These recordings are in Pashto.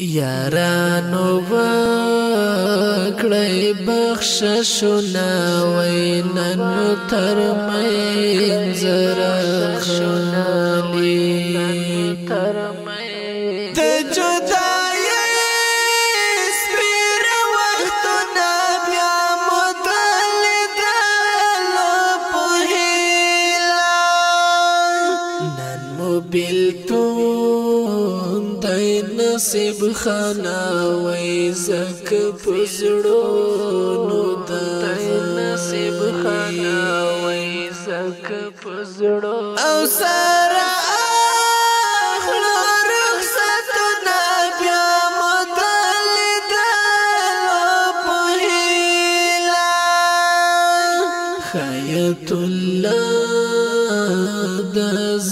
یارانو وکړی بخششونه ویننو ترمنځ راغلي د جدایۍ سپېره وختونه بیا مو د لیدلو په هیله نن مو بېلتون دی نصیب خانه وای زکه په زړونو دی نصیب خانه وای زکه په زړونو او سره اخلو رخصتونه بیا مو د لیدلو په هیله حیات الله د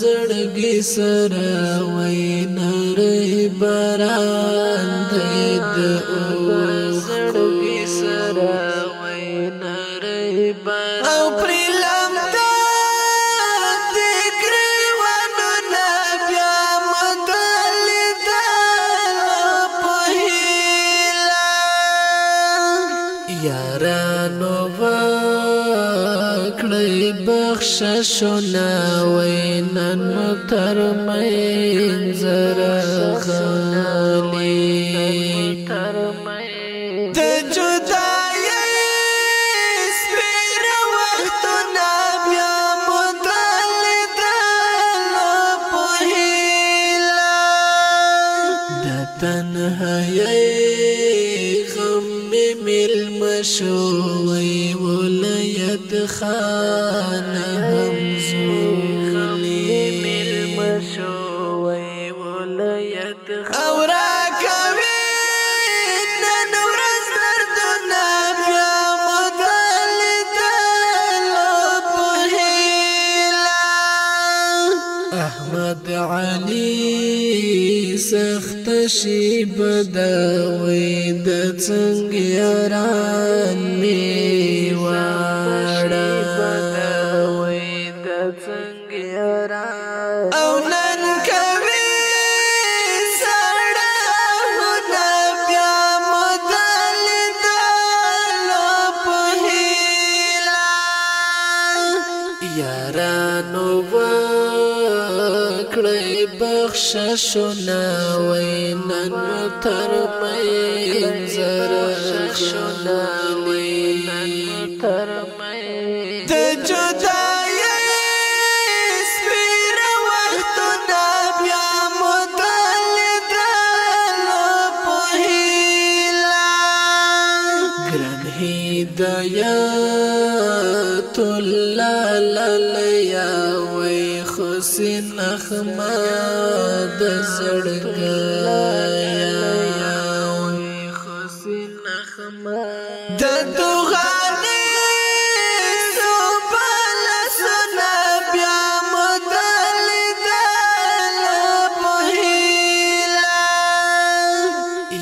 زړګي سره وای نری باران دی د زړګي سره وای نری باران او پرې لمده د ګریوانونه بیا مو د لیدلو په هیله یارانو وکړی بخششونه ویننو ترمنځ راغلي د جدایۍ سپېره وختونه بیا مو د لیدلو په هیله د تنهایۍ غم مې میلمه شو وی ولایت خانه هم زولي میلمه شو وی ولایت او راکوي نن ورځ دردونه بیا مو د لیدلو په هیله احمد علي سخت شیبه ده وی د څنګه یاران مې واړه او نن کوي سړهونه بیا مو د لیدلو په هیله یارانو وکړی بخششونه ویننو ترمنځ راغلي د جدایۍ سپېره وختونه بیا مو د لیدلو په هیله ګران هدایت الله للیا وی حسین احمد زړګیا وی حسین احمد د دوغانې صوبلسونه بیا مو د لیدلو په هیله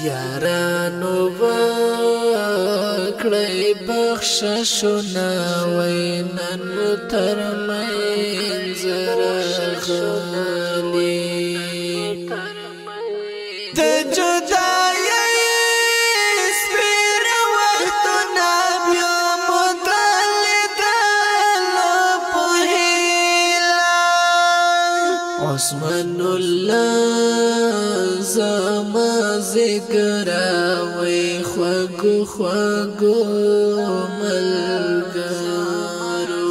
یارانو وکړی بخششونه ویننو ترمنځ راغلي د جدایۍ سپېره وختونه بیا مو د لیدلو په هیله عثمان الله زما ذکره وی خوږو خوږو ملګرو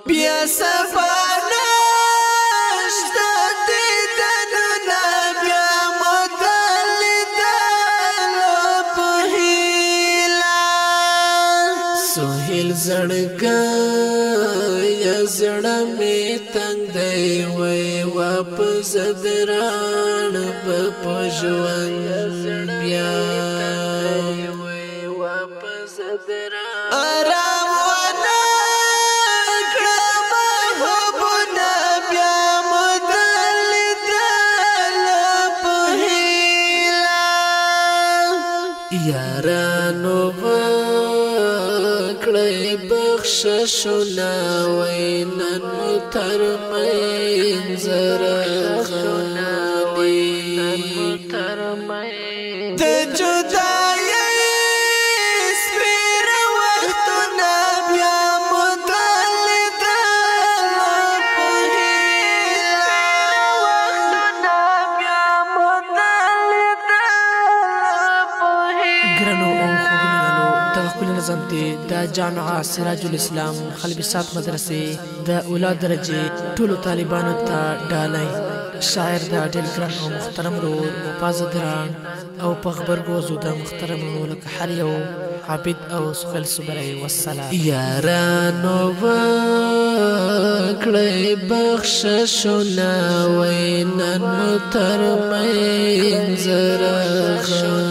بیا صفا نشته دیدنونه بیا مو د لیدلو په هیله سهیل زړګی زړه مې تنګ دی وی واپس دران په ژوند بیا واپس دران آرام ونه کړم محبوبونه بیا مو د لیدلو په هیله یارانو وکړی بخششنا وینن ترمین زرغانی د جدای سپیر وختنا بیا مدلد ګرانو او خوږمنانو دغه ښکلي نظم دی د جامعه سراج الاسلام خلبسات مدرسې د اولا درجې ټولو طالبانو ته ډالۍ شاعر د ډېر ګران او محترم ورور وفازه دران او په غبرګوزو د محترم ورور لکه هر یو عابد او سخل صبری والسلام یارانو وکړئ بخششونه وینن ترمین زرغانی